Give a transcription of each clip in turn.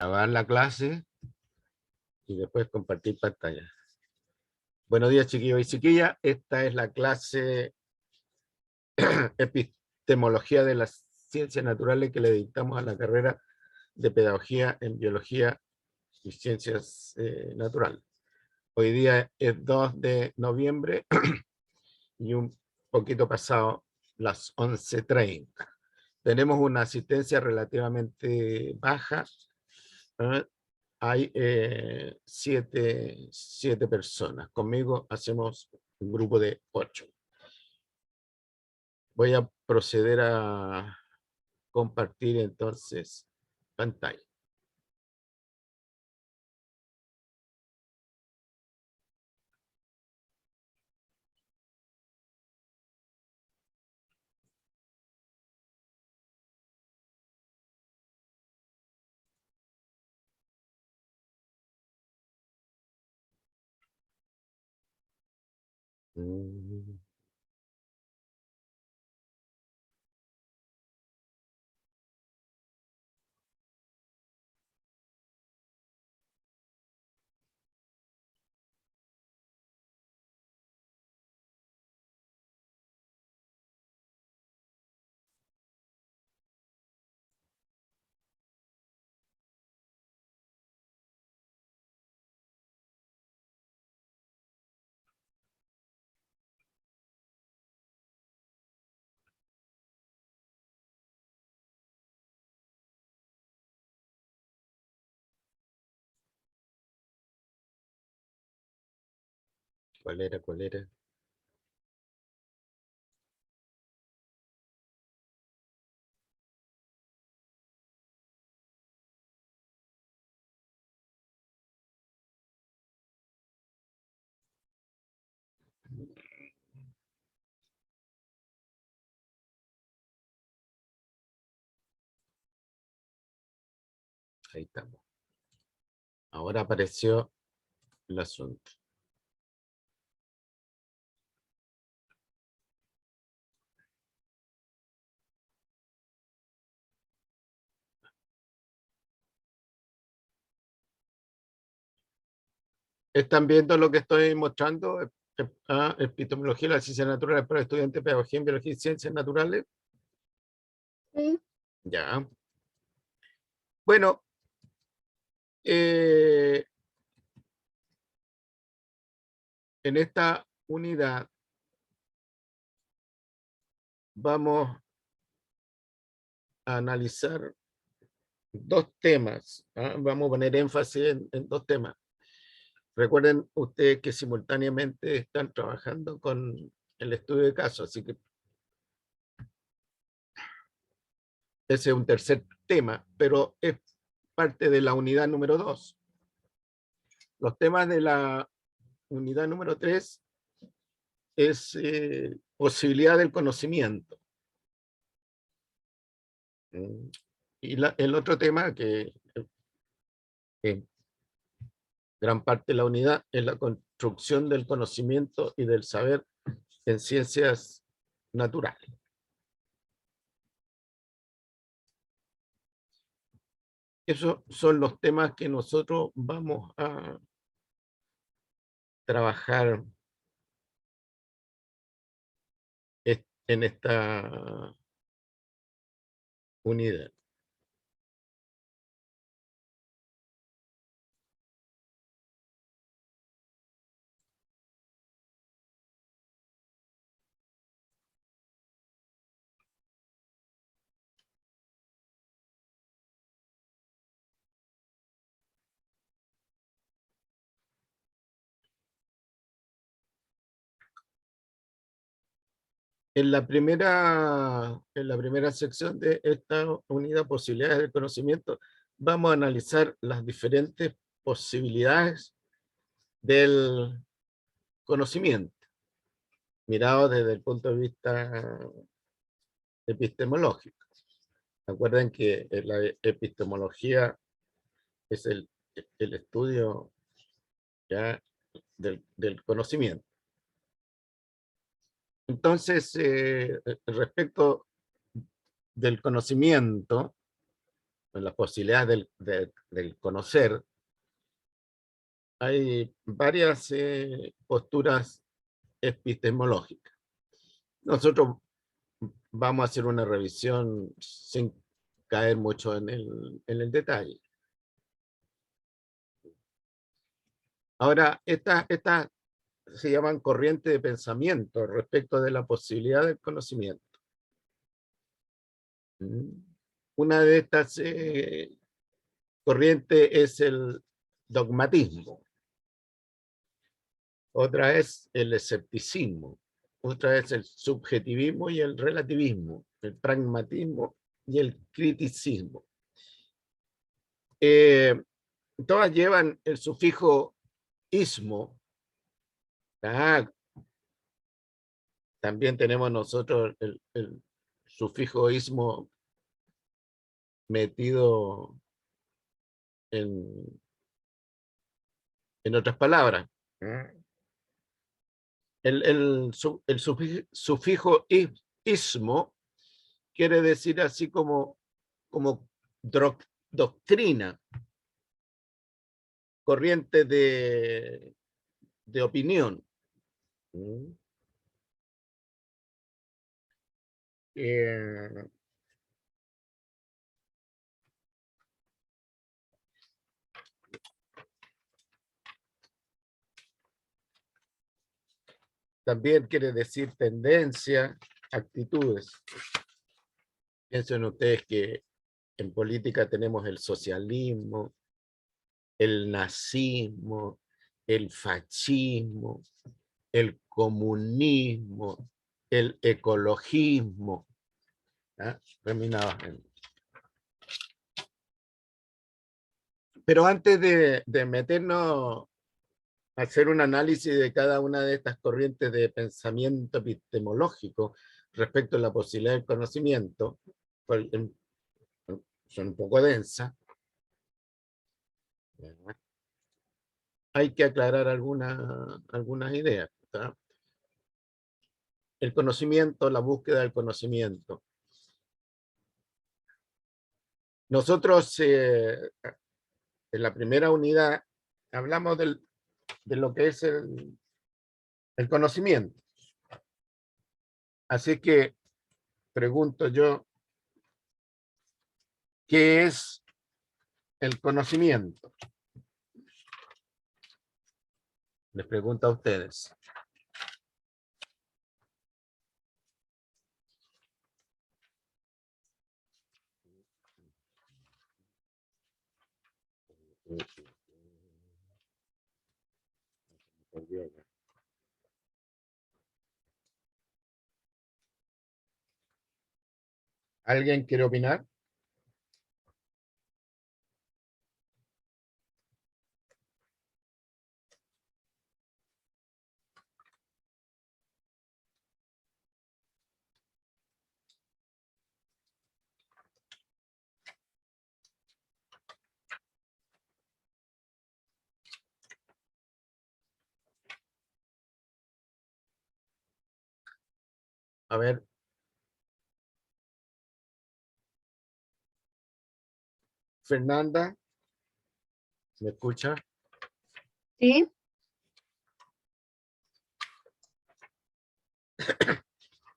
grabar la clase y después compartir pantalla. Buenos días, chiquillos y chiquillas. Esta es la clase Epistemología de las Ciencias Naturales que le dictamos a la carrera de Pedagogía en Biología y Ciencias Naturales. Hoy día es 2 de noviembre y un poquito pasado las 11:30. Tenemos una asistencia relativamente baja. Hay 7 personas. Conmigo hacemos un grupo de 8. Voy a proceder a compartir entonces pantalla. ¿Cuál era? ¿Cuál era? Ahí estamos. Ahora apareció el asunto. ¿Están viendo lo que estoy mostrando? Epistemología de las Ciencias Naturales para estudiantes de Pedagogía en Biología y Ciencias Naturales. Sí. Ya. Bueno, en esta unidad vamos a analizar 2 temas. Vamos a poner énfasis en 2 temas. Recuerden ustedes que simultáneamente están trabajando con el estudio de caso, así que ese es un tercer tema, pero es parte de la unidad número 2. Los temas de la unidad número 3 es posibilidad del conocimiento. Y el otro tema que gran parte de la unidad es la construcción del conocimiento y del saber en ciencias naturales. Esos son los temas que nosotros vamos a trabajar en esta unidad. En la primera sección de esta unidad, posibilidades del conocimiento, vamos a analizar las diferentes posibilidades del conocimiento, mirado desde el punto de vista epistemológico. Recuerden que la epistemología es el estudio ya del conocimiento. Entonces, respecto del conocimiento, en las posibilidades del conocer, hay varias posturas epistemológicas. Nosotros vamos a hacer una revisión sin caer mucho en el detalle. Ahora, estas se llaman corrientes de pensamiento respecto de la posibilidad del conocimiento. Una de estas corrientes es el dogmatismo. Otra es el escepticismo. Otra es el subjetivismo y el relativismo, el pragmatismo y el criticismo. Todas llevan el sufijo ismo. También tenemos nosotros el sufijo ismo metido en otras palabras. El sufijo ismo quiere decir así como doctrina, corriente de opinión. También quiere decir tendencia, actitudes. Piensen ustedes que en política tenemos el socialismo, el nazismo, el fascismo, el comunismo, el ecologismo. Pero antes de meternos a hacer un análisis de cada una de estas corrientes de pensamiento epistemológico respecto a la posibilidad del conocimiento, son un poco densas, hay que aclarar algunas ideas. El conocimiento, la búsqueda del conocimiento. Nosotros en la primera unidad hablamos de lo que es el conocimiento. Así que pregunto yo, ¿qué es el conocimiento? Les pregunto a ustedes. ¿Alguien quiere opinar? A ver. Fernanda, ¿me escucha? Sí.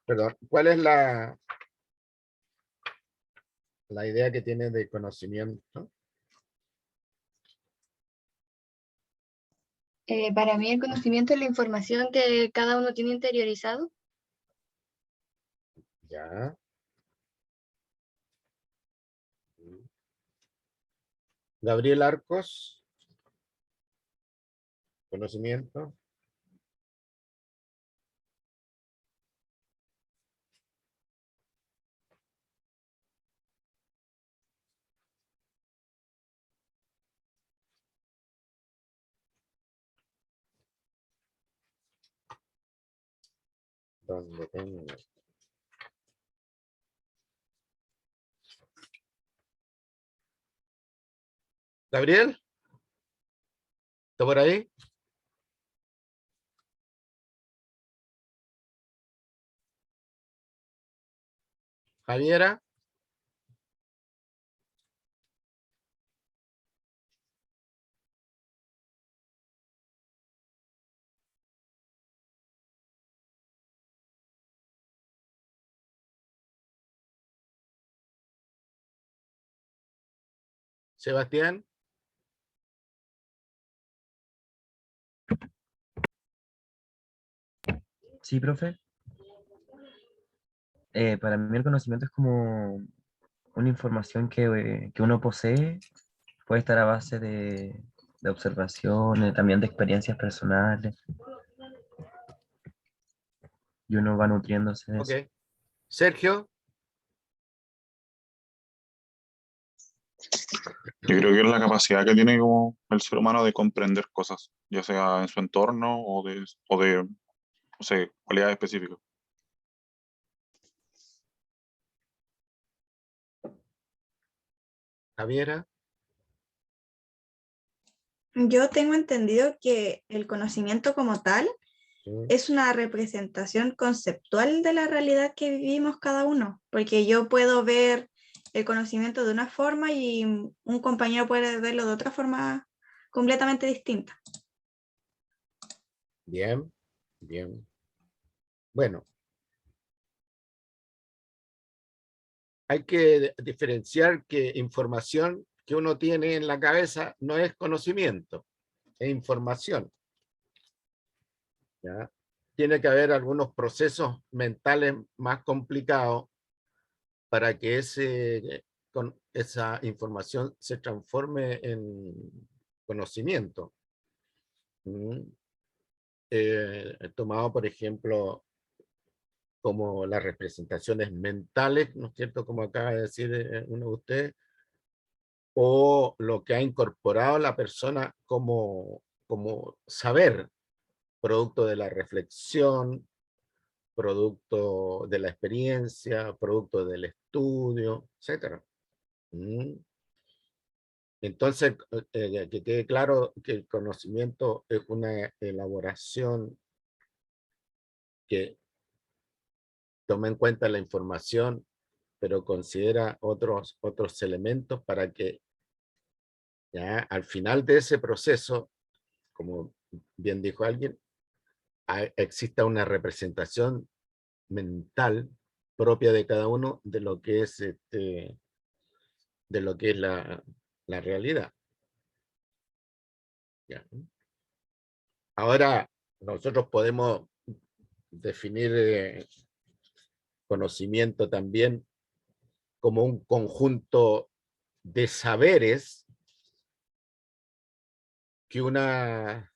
Perdón, ¿cuál es la idea que tiene de conocimiento? Para mí el conocimiento es la información que cada uno tiene interiorizado. Ya. Gabriel Arcos, conocimiento. ¿Dónde tengo? Gabriel, ¿está por ahí? Javiera. Sebastián. Sí, profe. Para mí el conocimiento es como una información que uno posee, puede estar a base de observaciones, también de experiencias personales, y uno va nutriéndose de Ok. eso. Sergio. Yo creo que es la capacidad que tiene como el ser humano de comprender cosas, ya sea en su entorno no sé, cualidades específicas. Javiera. Yo tengo entendido que el conocimiento como tal Sí. es una representación conceptual de la realidad que vivimos cada uno, porque yo puedo ver el conocimiento de una forma y un compañero puede verlo de otra forma completamente distinta. Bien, bien. Bueno, hay que diferenciar que información que uno tiene en la cabeza no es conocimiento, es información. ¿Ya? Tiene que haber algunos procesos mentales más complicados para que esa información se transforme en conocimiento. Tomado, por ejemplo, como las representaciones mentales, ¿no es cierto? Como acaba de decir uno de ustedes, o lo que ha incorporado la persona como saber, producto de la reflexión, producto de la experiencia, producto del estudio, etc. Entonces, que quede claro que el conocimiento es una elaboración que toma en cuenta la información, pero considera otros elementos para que ya al final de ese proceso, como bien dijo alguien, exista una representación mental propia de cada uno de lo que es la realidad. ¿Ya? Ahora, nosotros podemos definir conocimiento también como un conjunto de saberes que una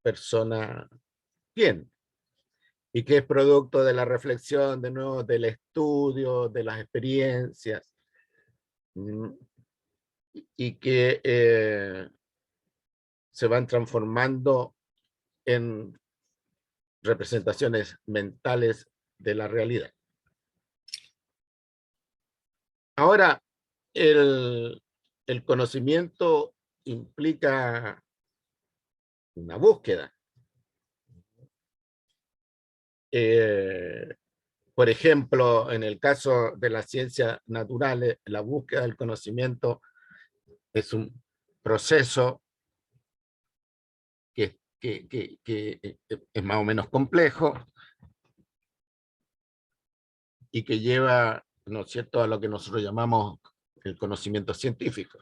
persona tiene y que es producto de la reflexión, de nuevo, del estudio, de las experiencias, y que se van transformando en representaciones mentales de la realidad. Ahora, el conocimiento implica una búsqueda. Por ejemplo, en el caso de las ciencias naturales, la búsqueda del conocimiento es un proceso que es más o menos complejo y que lleva, ¿no es cierto?, a lo que nosotros llamamos el conocimiento científico,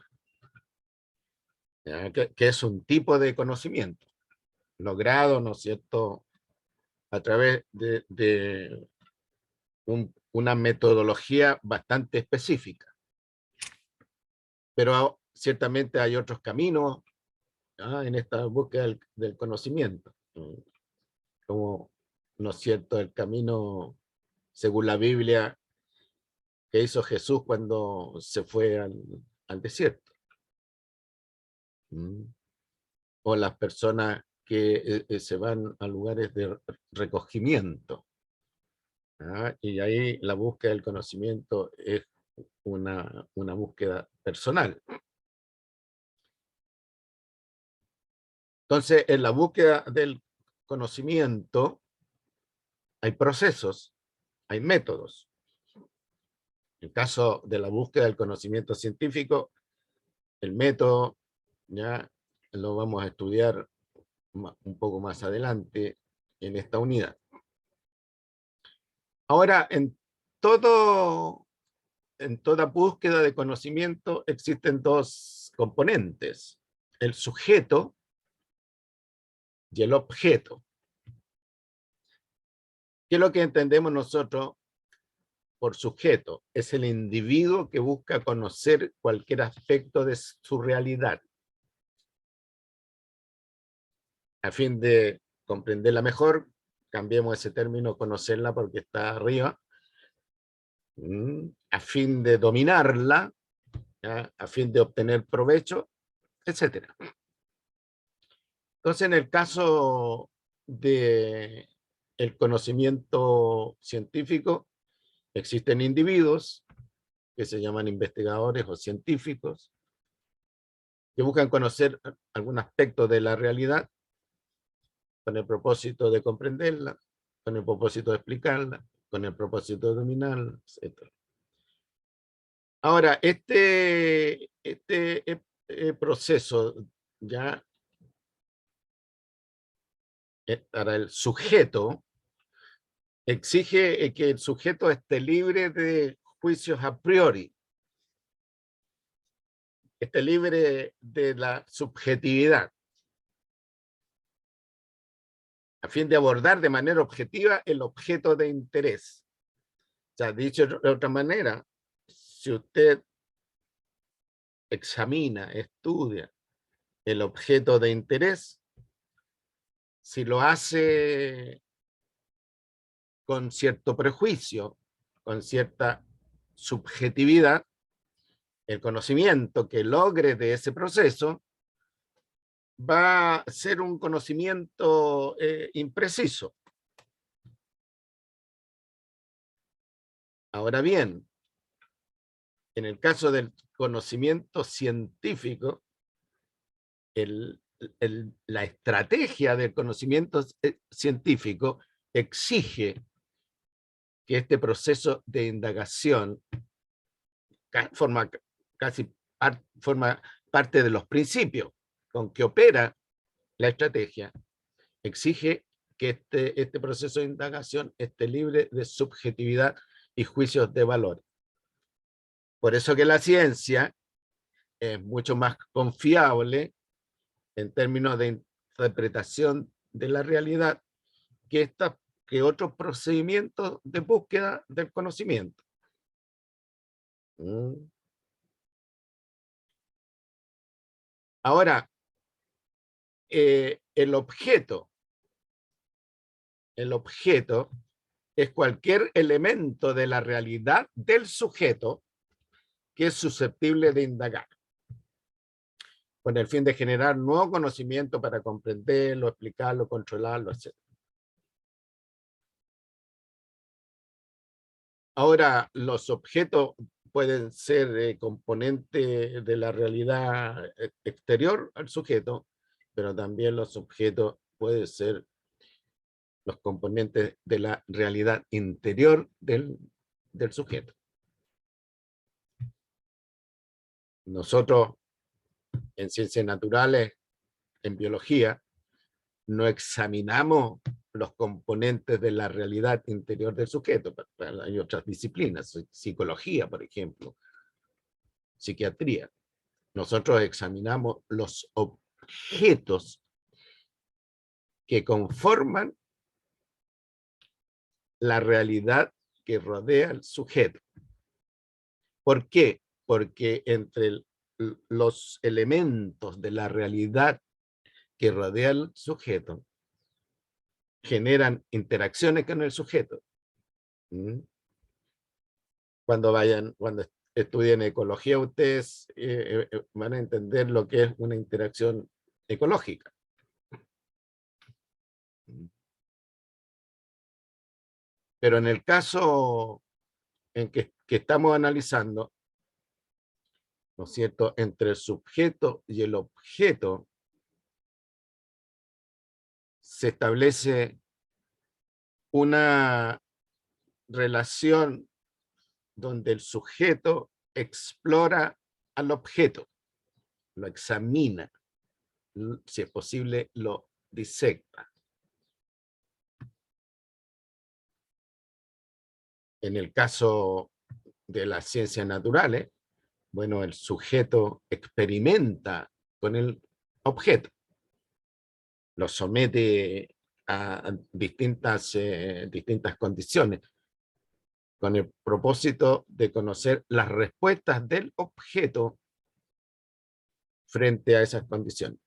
¿ya? Que es un tipo de conocimiento logrado, ¿no es cierto?, a través de una metodología bastante específica. Pero ciertamente hay otros caminos en esta búsqueda del conocimiento, como, ¿no es cierto?, el camino según la Biblia que hizo Jesús cuando se fue al desierto. O las personas que se van a lugares de recogimiento. Y ahí la búsqueda del conocimiento es una búsqueda personal. Entonces, en la búsqueda del conocimiento hay procesos, hay métodos. En el caso de la búsqueda del conocimiento científico, el método ya lo vamos a estudiar un poco más adelante en esta unidad. Ahora, en toda búsqueda de conocimiento existen dos componentes, el sujeto y el objeto. ¿Qué es lo que entendemos nosotros por sujeto? Es el individuo que busca conocer cualquier aspecto de su realidad, a fin de comprenderla mejor. Cambiemos ese término conocerla porque está arriba. A fin de dominarla, ¿ya? A fin de obtener provecho, etc. Entonces, en el caso de el conocimiento científico, existen individuos que se llaman investigadores o científicos que buscan conocer algún aspecto de la realidad con el propósito de comprenderla, con el propósito de explicarla, con el propósito de dominarla, etc. Ahora, este proceso ya para el sujeto exige que el sujeto esté libre de juicios a priori, esté libre de la subjetividad, a fin de abordar de manera objetiva el objeto de interés. O sea, dicho de otra manera, si usted examina, estudia el objeto de interés, si lo hace con cierto prejuicio, con cierta subjetividad, el conocimiento que logre de ese proceso va a ser un conocimiento impreciso. Ahora bien, en el caso del conocimiento científico, la estrategia del conocimiento científico exige que este proceso de indagación forma parte de los principios con que opera la estrategia, exige que este proceso de indagación esté libre de subjetividad y juicios de valor. Por eso que la ciencia es mucho más confiable en términos de interpretación de la realidad que otros procedimientos de búsqueda del conocimiento. Ahora, el objeto es cualquier elemento de la realidad del sujeto que es susceptible de indagar, con el fin de generar nuevo conocimiento para comprenderlo, explicarlo, controlarlo, etc. Ahora, los objetos pueden ser componentes de la realidad exterior al sujeto, pero también los objetos pueden ser los componentes de la realidad interior del sujeto. Nosotros, en ciencias naturales, en biología, no examinamos los componentes de la realidad interior del sujeto. Hay otras disciplinas, psicología, por ejemplo, psiquiatría. Nosotros examinamos los objetos que conforman la realidad que rodea al sujeto. ¿Por qué? Porque entre los elementos de la realidad que rodea al sujeto generan interacciones con el sujeto. Cuando estudien ecología, ustedes van a entender lo que es una interacción ecológica. Pero en el caso en que estamos analizando, ¿no es cierto?, entre el sujeto y el objeto, se establece una relación donde el sujeto explora al objeto, lo examina, si es posible, lo disecta. En el caso de las ciencias naturales, Bueno, el sujeto experimenta con el objeto, lo somete a distintas condiciones, con el propósito de conocer las respuestas del objeto frente a esas condiciones.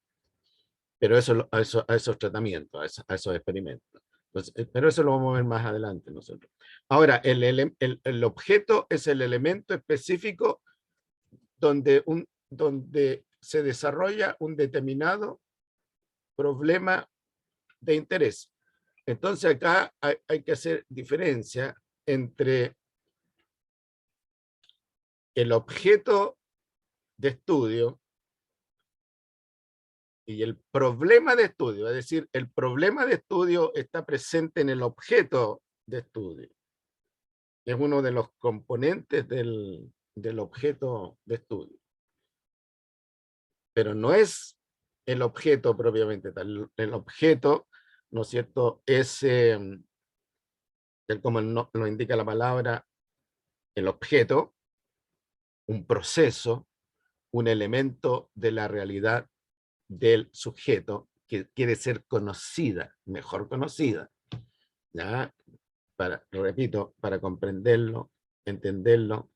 Pero a esos tratamientos, a esos experimentos. Entonces, pero eso lo vamos a ver más adelante nosotros. Ahora, el objeto es el elemento específico donde se desarrolla un determinado problema de interés. Entonces acá hay que hacer diferencia entre el objeto de estudio y el problema de estudio. Es decir, el problema de estudio está presente en el objeto de estudio. Es uno de los componentes del objeto de estudio. Pero no es el objeto propiamente tal. El objeto, ¿no es cierto?, es, como lo indica la palabra, el objeto, un proceso, un elemento de la realidad del sujeto que quiere ser conocida, mejor conocida, ¿ya? Lo repito, para comprenderlo, entenderlo,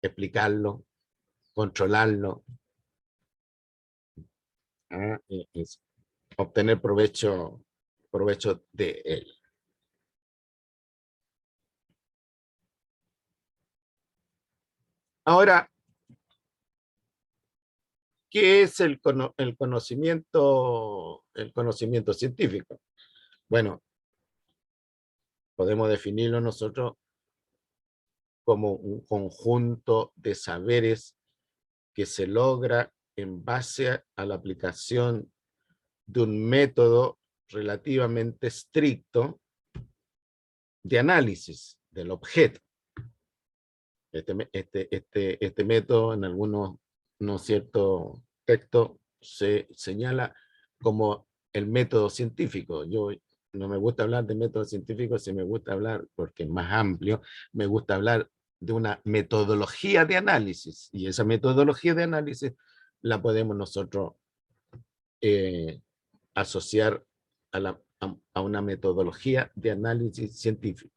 explicarlo, controlarlo, ¿ya? Es obtener provecho de él. Ahora, ¿qué es el conocimiento científico? Bueno, podemos definirlo nosotros como un conjunto de saberes que se logra en base a la aplicación de un método relativamente estricto de análisis del objeto. Este método en algunos, ¿no cierto?, textos se señala como el método científico. Yo no me gusta hablar de método científico, si me gusta hablar, porque es más amplio, me gusta hablar de una metodología de análisis, y esa metodología de análisis la podemos nosotros asociar a una metodología de análisis científico.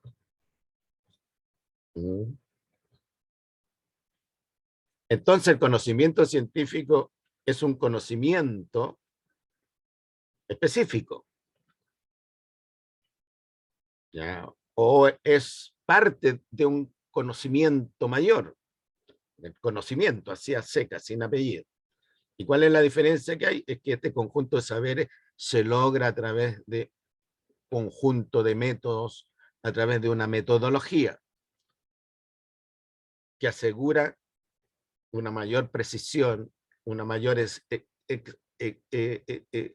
Entonces, el conocimiento científico es un conocimiento específico, ¿ya? O es parte de un conocimiento mayor, del conocimiento, así a seca, sin apellido. ¿Y cuál es la diferencia que hay? Es que este conjunto de saberes se logra a través de conjunto de métodos, a través de una metodología que asegura una mayor precisión, una mayor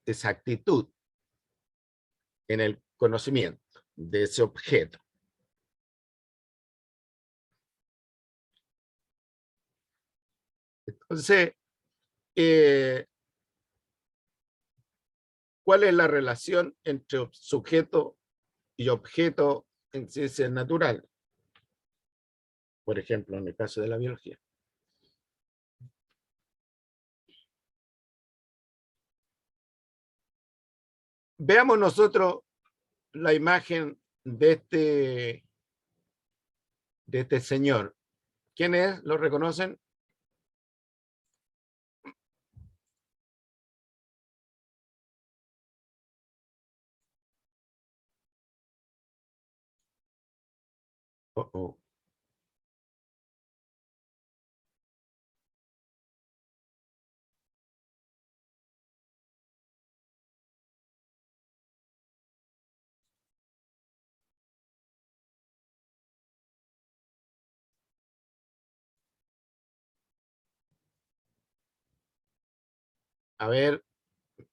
exactitud en el conocimiento de ese objeto. Entonces, ¿cuál es la relación entre sujeto y objeto en ciencias naturales? Por ejemplo, en el caso de la biología. Veamos nosotros la imagen de este señor. ¿Quién es? ¿Lo reconocen? Oh, oh. A ver,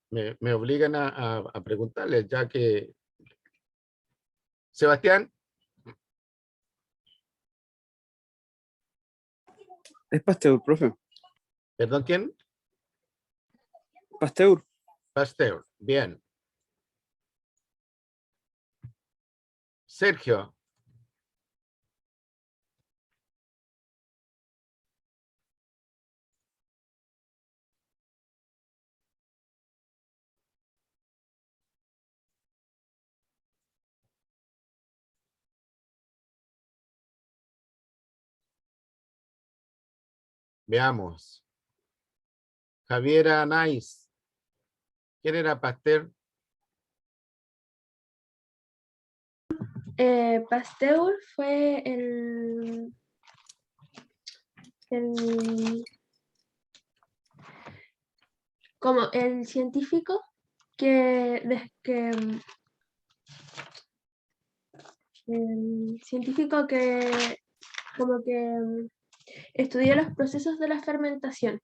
me obligan a preguntarles, ya que... Sebastián, Es Pasteur, profe. ¿perdón, quién? Pasteur. Pasteur, bien. Sergio. Veamos. Javiera Anais. ¿Quién era Pasteur? Pasteur fue como el científico como que estudió los procesos de la fermentación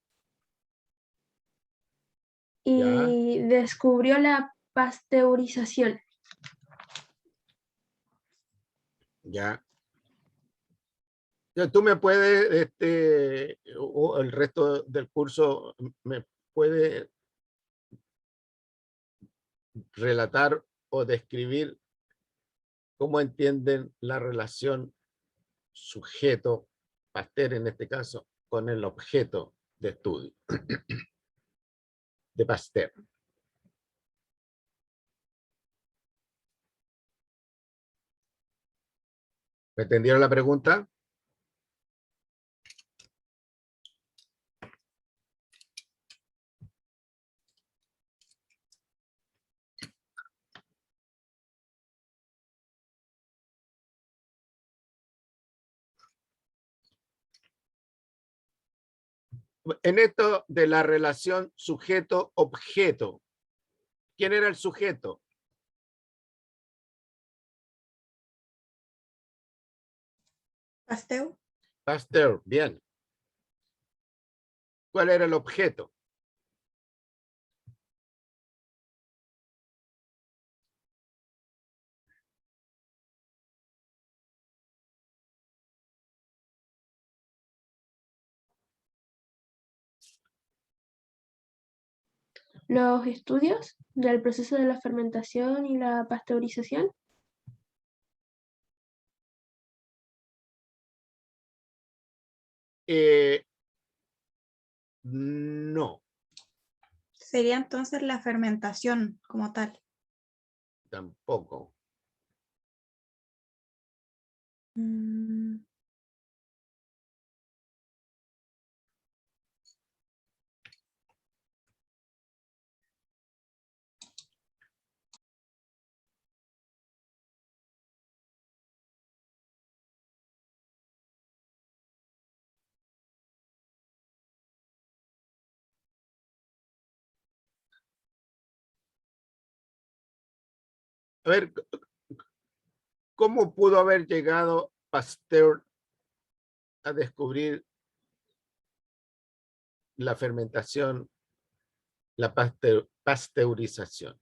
Ya. y descubrió la pasteurización. Ya. Ya, tú me puedes, o el resto del curso, me puede relatar o describir cómo entienden la relación sujeto, Pasteur en este caso, con el objeto de estudio de Pasteur. ¿Me entendieron la pregunta? En esto de la relación sujeto-objeto, ¿quién era el sujeto? Pasteur. Pasteur, bien. ¿Cuál era el objeto? Los estudios del proceso de la fermentación y la pasteurización. No, Sería entonces la fermentación como tal. tampoco. Mm, A ver, ¿cómo pudo haber llegado Pasteur a descubrir la fermentación, la pasteurización?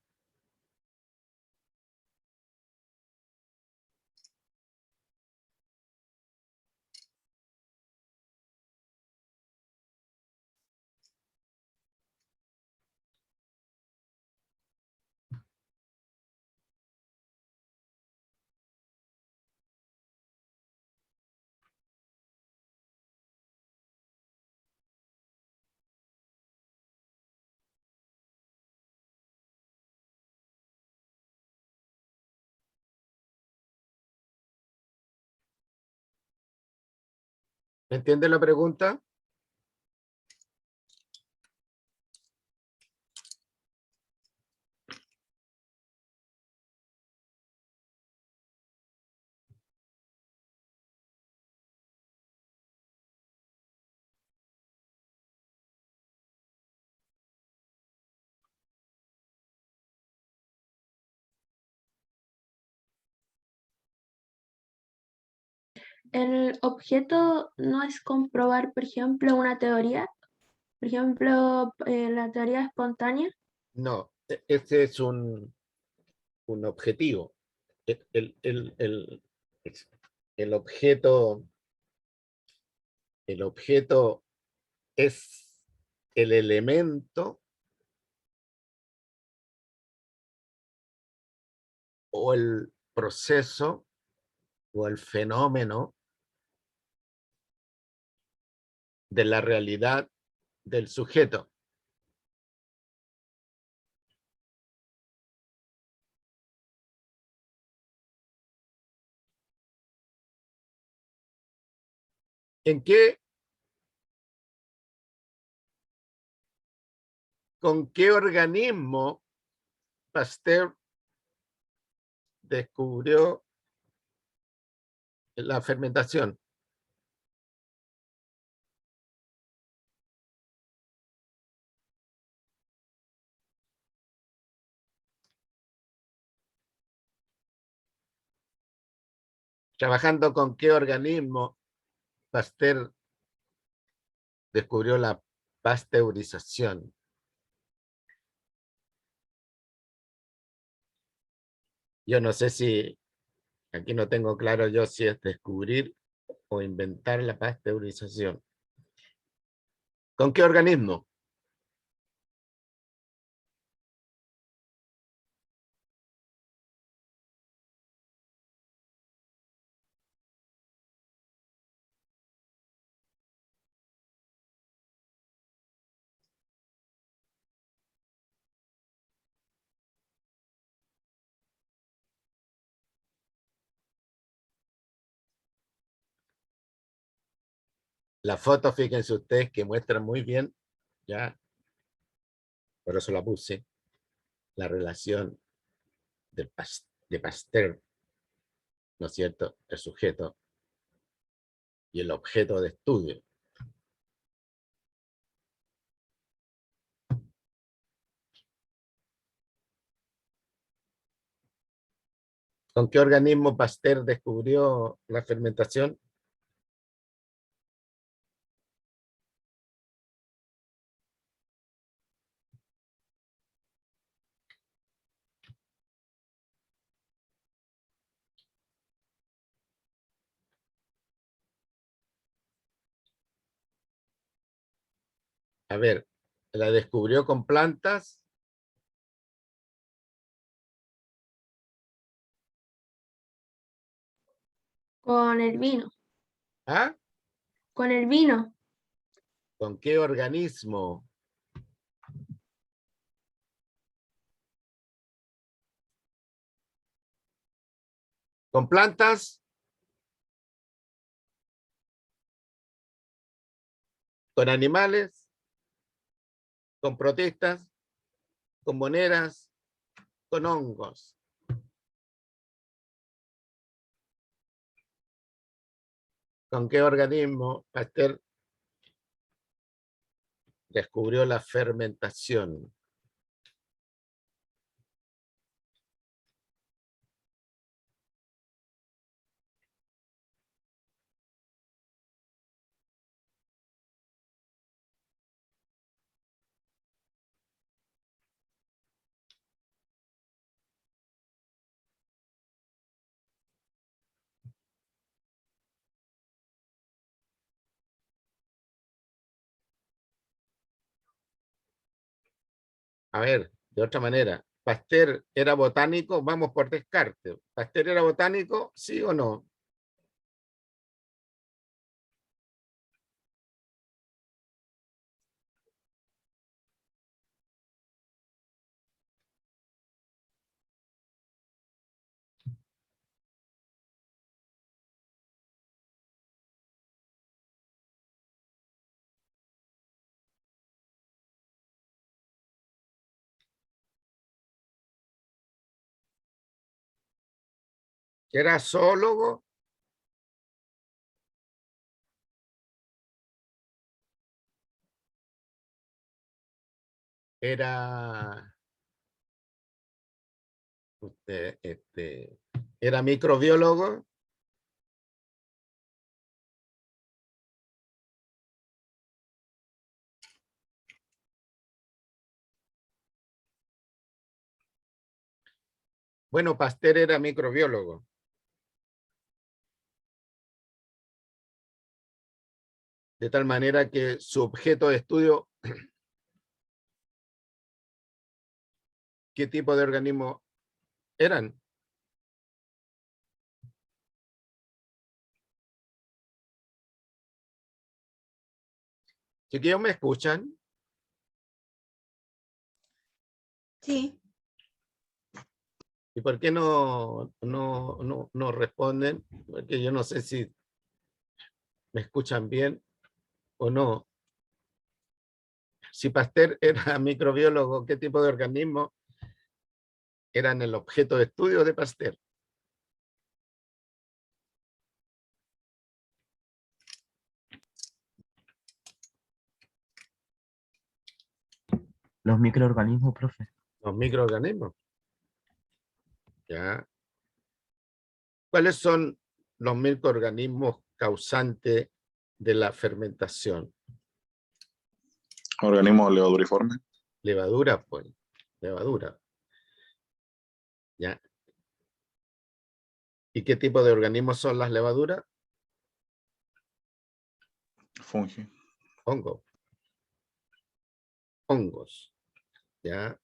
¿Me entiende la pregunta? El objeto no es comprobar, por ejemplo, una teoría, por ejemplo, la teoría espontánea. No, este es un objetivo. El objeto, el objeto es el elemento o el proceso o el fenómeno de la realidad del sujeto. ¿En qué ¿Con qué organismo Pasteur descubrió la fermentación? ¿Trabajando con qué organismo Pasteur descubrió la pasteurización? Yo no sé si, aquí no tengo claro yo si es descubrir o inventar la pasteurización. ¿Con qué organismo? La foto, fíjense ustedes que muestra muy bien, ya, por eso la puse, la relación de Pasteur, ¿no es cierto?, el sujeto y el objeto de estudio. ¿Con qué organismo Pasteur descubrió la fermentación? A ver, ¿la descubrió con plantas? Con el vino. ¿Ah? Con el vino. ¿Con qué organismo? ¿Con plantas? ¿Con animales? ¿Con protistas? ¿Con monedas? ¿Con hongos? ¿Con qué organismo Pasteur descubrió la fermentación? A ver, de otra manera, ¿Pasteur era botánico? Vamos por descarte. ¿Pasteur era botánico? ¿Sí o no? ¿Era zoólogo? ¿Era, era microbiólogo? Bueno, Pasteur era microbiólogo. De tal manera que su objeto de estudio, ¿qué tipo de organismo eran? Chiquillos, ¿me escuchan? Sí, ¿Y por qué no responden? Porque yo no sé si me escuchan bien o no. si Pasteur era microbiólogo, ¿qué tipo de organismos eran el objeto de estudio de Pasteur? Los microorganismos, profe. Los microorganismos. ¿Ya? ¿Cuáles son los microorganismos causantes de la fermentación? Organismos levaduriformes. Levadura, pues. Levadura. ¿Ya? ¿Y qué tipo de organismos son las levaduras? Fungi. Hongos. Hongos. ¿Ya?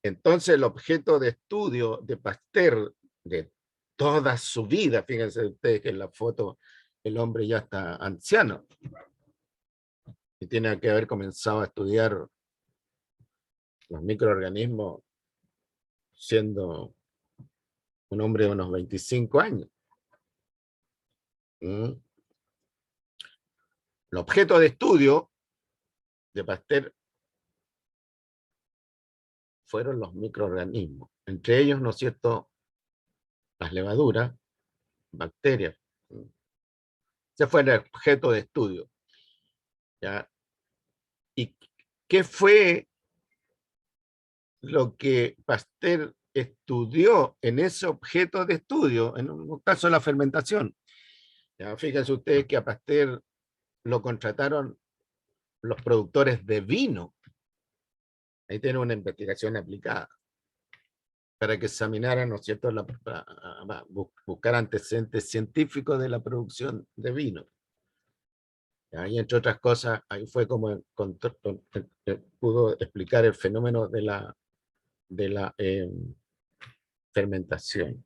Entonces el objeto de estudio de Pasteur de toda su vida, fíjense ustedes que en la foto el hombre ya está anciano y tiene que haber comenzado a estudiar los microorganismos siendo un hombre de unos 25 años. El objeto de estudio de Pasteur fueron los microorganismos, entre ellos, ¿no es cierto?, las levaduras, bacterias. Ese fue el objeto de estudio. ¿Ya? ¿Y qué fue lo que Pasteur estudió en ese objeto de estudio, en un caso de la fermentación? ¿Ya? Fíjense ustedes que a Pasteur lo contrataron los productores de vino. Ahí tiene una investigación aplicada para que examinaran, ¿no es cierto?, buscar antecedentes científicos de la producción de vino. Y entre otras cosas, ahí fue como pudo explicar el fenómeno de la fermentación.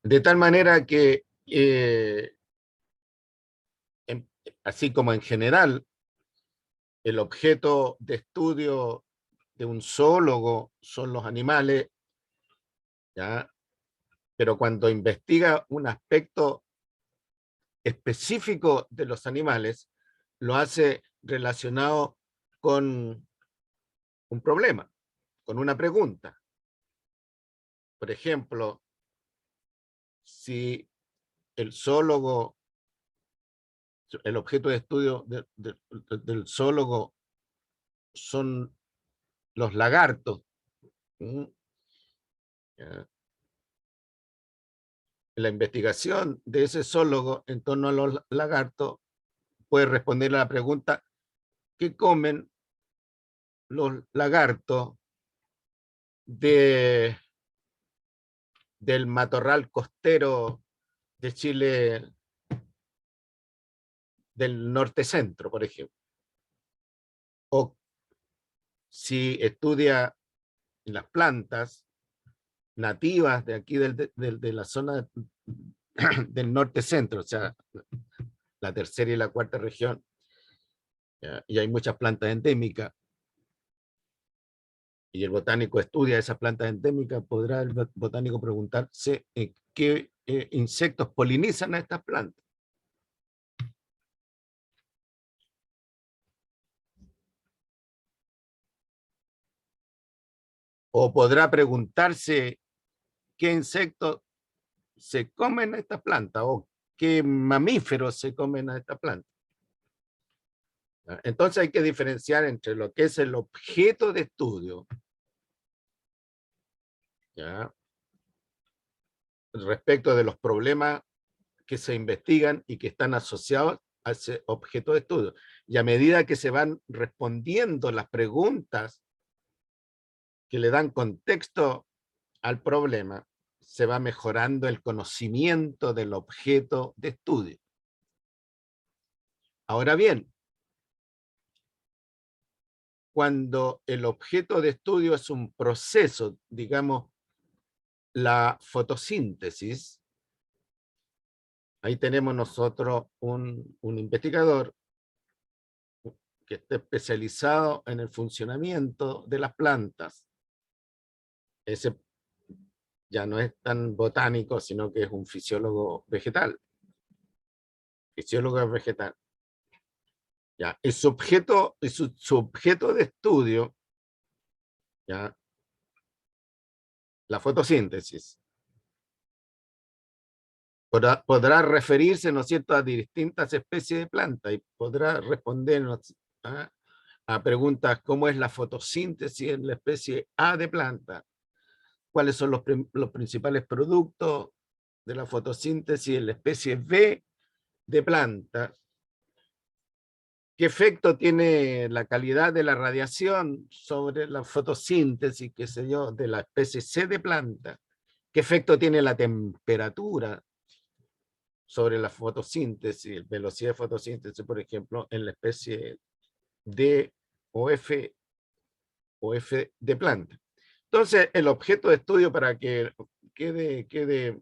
De tal manera que, así como en general, el objeto de estudio de un zoólogo son los animales, ¿ya? Pero cuando investiga un aspecto específico de los animales, lo hace relacionado con un problema, con una pregunta. Por ejemplo, si el zoólogo, el objeto de estudio del zoólogo son los lagartos, la investigación de ese zoólogo en torno a los lagartos puede responder a la pregunta: ¿qué comen los lagartos del matorral costero de Chile del norte centro, por ejemplo? O si estudia las plantas nativas de aquí de la zona del norte centro, o sea, la tercera y la cuarta región, ¿ya? Y hay muchas plantas endémicas, y el botánico estudia esas plantas endémicas, podrá el botánico preguntarse qué insectos polinizan a estas plantas. O podrá preguntarse qué insectos se comen a esta planta o qué mamíferos se comen a esta planta. Entonces hay que diferenciar entre lo que es el objeto de estudio, ¿ya?, respecto de los problemas que se investigan y que están asociados a ese objeto de estudio. Y a medida que se van respondiendo las preguntas que le dan contexto al problema, se va mejorando el conocimiento del objeto de estudio. Ahora bien, cuando el objeto de estudio es un proceso, digamos, la fotosíntesis, ahí tenemos nosotros un investigador que está especializado en el funcionamiento de las plantas. Ese ya no es tan botánico, sino que es un fisiólogo vegetal. Fisiólogo es vegetal. Ya, y su objeto de estudio, ya, la fotosíntesis. Podrá referirse, ¿no es cierto?, a distintas especies de plantas y podrá responder a preguntas como es la fotosíntesis en la especie A de planta, cuáles son los principales productos de la fotosíntesis en la especie B de planta, qué efecto tiene la calidad de la radiación sobre la fotosíntesis, qué sé yo, de la especie C de planta, qué efecto tiene la temperatura sobre la fotosíntesis, velocidad de fotosíntesis, por ejemplo, en la especie D o F de planta. Entonces, el objeto de estudio, para que quede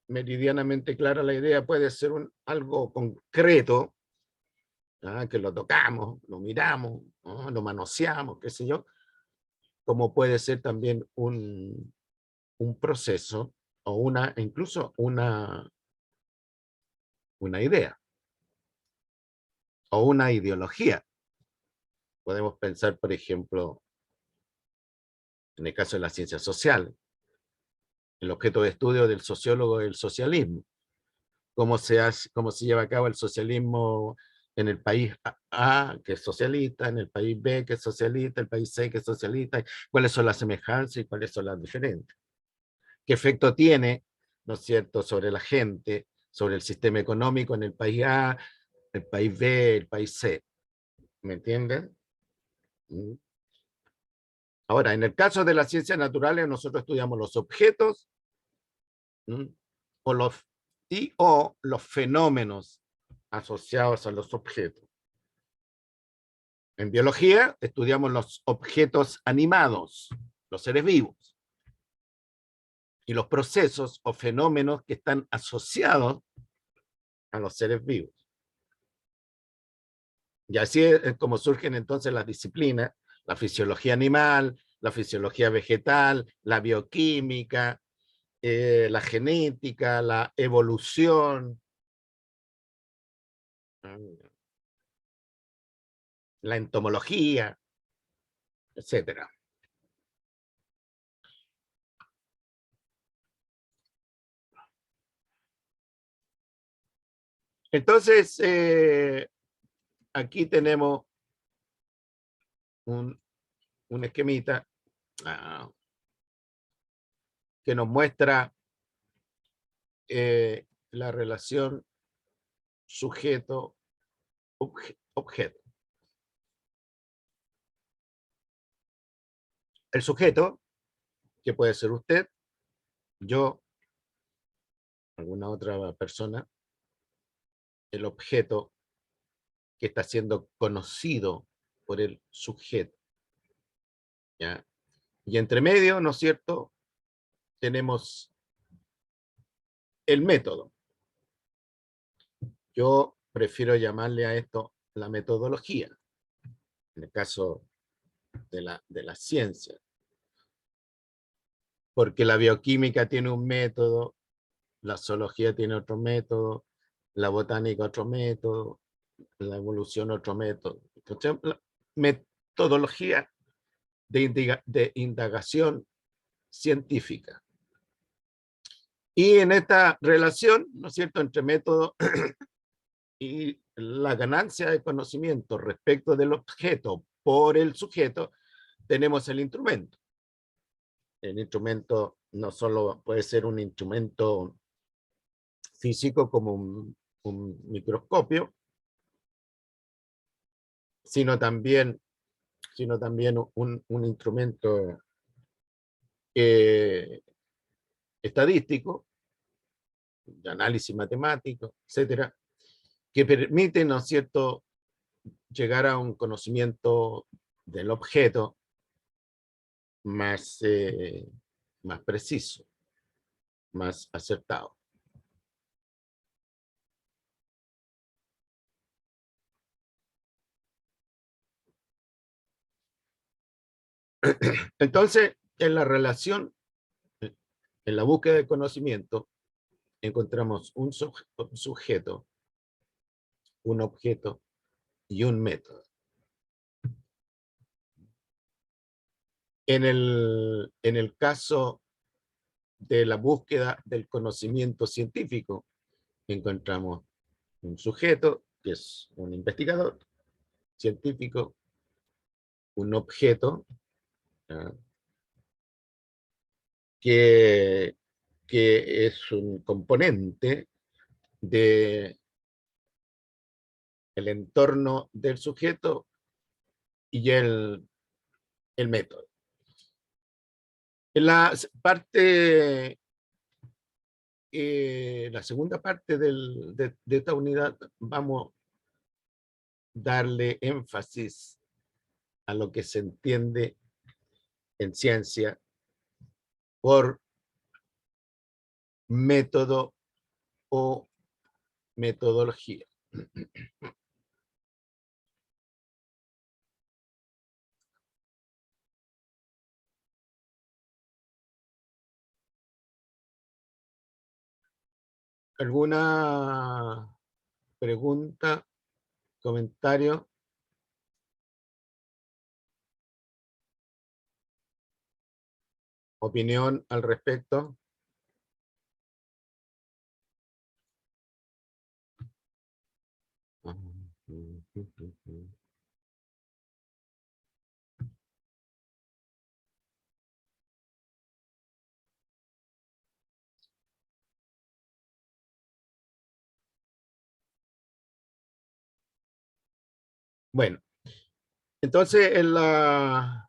meridianamente clara la idea, puede ser algo concreto, que lo tocamos, lo miramos, ¿no?, lo manoseamos, qué sé yo, como puede ser también un proceso o incluso una idea o una ideología. Podemos pensar, por ejemplo, en el caso de las ciencias sociales, el objeto de estudio del sociólogo es el socialismo. Cómo se lleva a cabo el socialismo en el país A, que es socialista, en el país B, que es socialista, el país C, que es socialista, cuáles son las semejanzas y cuáles son las diferencias. ¿Qué efecto tiene, ¿no es cierto?, sobre la gente, sobre el sistema económico en el país A, el país B, el país C? ¿Me entienden? Ahora, en el caso de las ciencias naturales, nosotros estudiamos los objetos o los fenómenos asociados a los objetos. En biología estudiamos los objetos animados, los seres vivos, y los procesos o fenómenos que están asociados a los seres vivos. Y así es como surgen entonces las disciplinas: la fisiología animal, la fisiología vegetal, la bioquímica, la genética, la evolución, la entomología, etcétera. Entonces, aquí tenemos un esquemita que nos muestra la relación sujeto-objeto. El sujeto, que puede ser usted, yo, alguna otra persona. El objeto, que está siendo conocido por el sujeto, ¿ya? Y entre medio, ¿no es cierto?, tenemos el método. Yo prefiero llamarle a esto la metodología, en el caso de la ciencia, porque la bioquímica tiene un método, la zoología tiene otro método, la botánica otro método, la evolución otro método. Entonces, la metodología de indagación científica. Y en esta relación, ¿no es cierto?, entre método y la ganancia de conocimiento respecto del objeto por el sujeto, tenemos el instrumento. El instrumento no solo puede ser un instrumento físico como un microscopio, sino también un instrumento estadístico, de análisis matemático, etcétera, que permite, ¿no es cierto?, llegar a un conocimiento del objeto más preciso, más acertado. Entonces, en la relación en la búsqueda de conocimiento encontramos un sujeto, un objeto y un método. En el caso de la búsqueda del conocimiento científico, encontramos un sujeto, que es un investigador científico, un objeto, ¿ya?, que es un componente del entorno del sujeto, y el método. En la segunda parte de esta unidad vamos a darle énfasis a lo que se entiende en ciencia por método o metodología. ¿Alguna pregunta, comentario? ¿Opinión al respecto? Bueno, entonces en la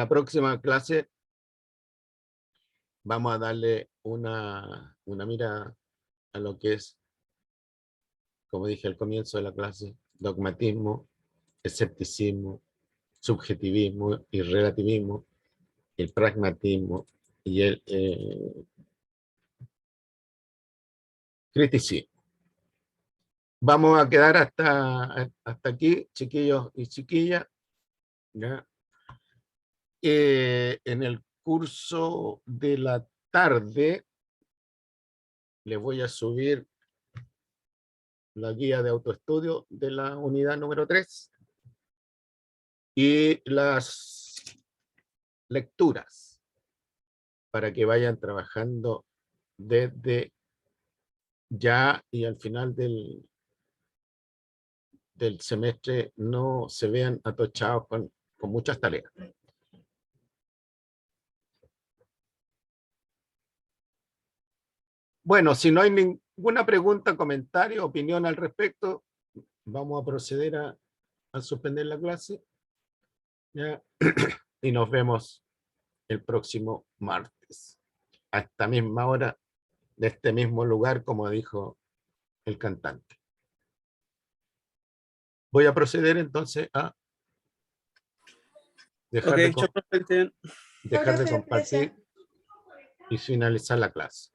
próxima clase vamos a darle una mirada a lo que es, como dije al comienzo de la clase, dogmatismo, escepticismo, subjetivismo y relativismo, el pragmatismo y el criticismo. Vamos a quedar hasta aquí, chiquillos y chiquillas, ¿ya? En el curso de la tarde les voy a subir la guía de autoestudio de la unidad número 3 y las lecturas para que vayan trabajando desde ya, y al final del semestre no se vean atochados con muchas tareas. Bueno, si no hay ninguna pregunta, comentario, opinión al respecto, vamos a proceder a suspender la clase, ¿ya? Y nos vemos el próximo martes, a esta misma hora, de este mismo lugar, como dijo el cantante. Voy a proceder entonces a dejar Ok, chao, profe. de compartir y finalizar la clase.